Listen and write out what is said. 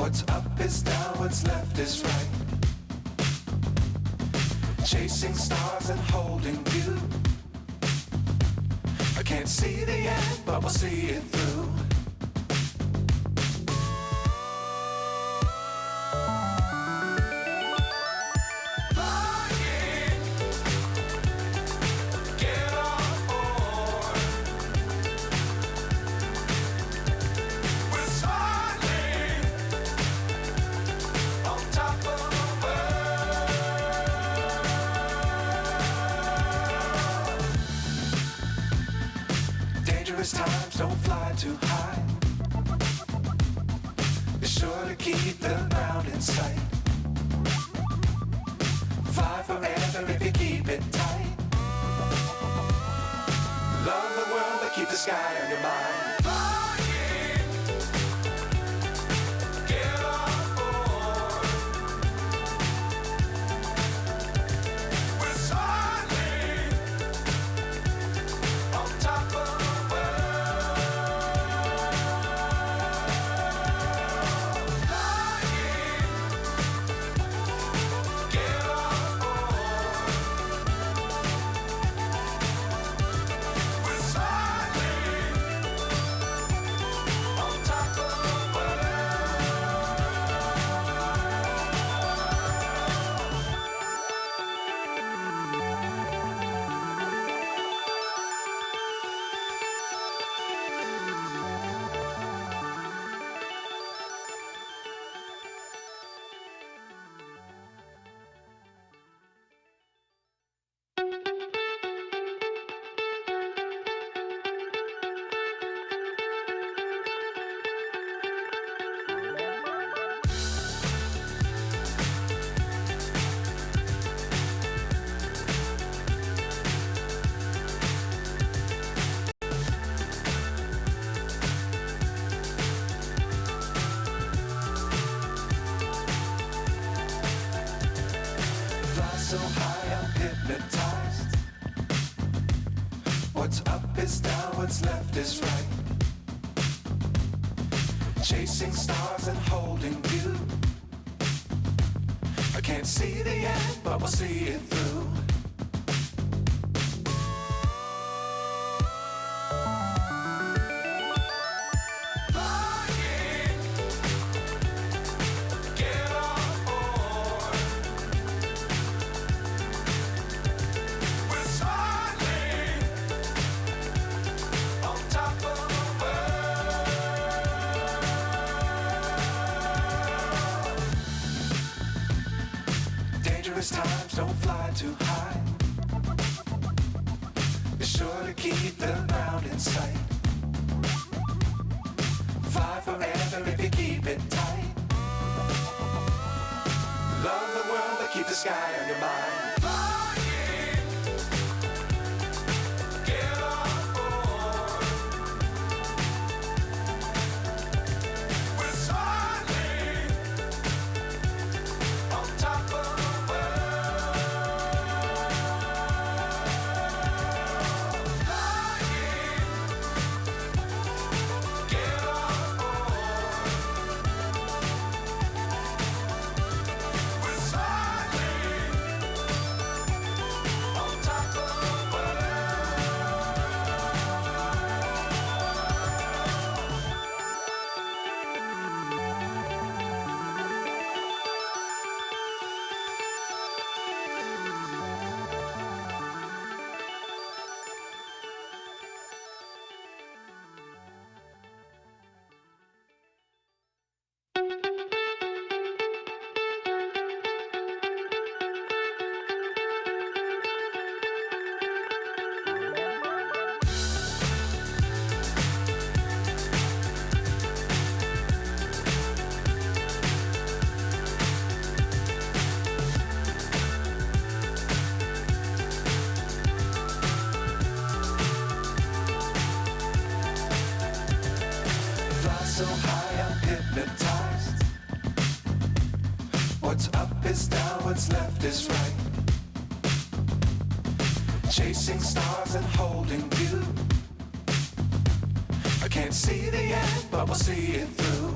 What's up is down, what's left is right. Chasing stars and holding you. I can't see the end, but we'll see it through. Dangerous times, don't fly too high. Be sure to keep the ground in sight. Fly forever if you keep it tight. Love the world, but keep the sky on your mind. So high, I'm hypnotized. What's up is down, what's left is right. Chasing stars and holding you. I can't see the end, but we'll see it through. Dangerous times, don't fly too high. Be sure to keep the ground in sight. Fly forever if you keep it tight. Love the world, but keep the sky on your mind. So high, I'm hypnotized. What's up is down, what's left is right. Chasing stars and holding you. I can't see the end, but we'll see it through.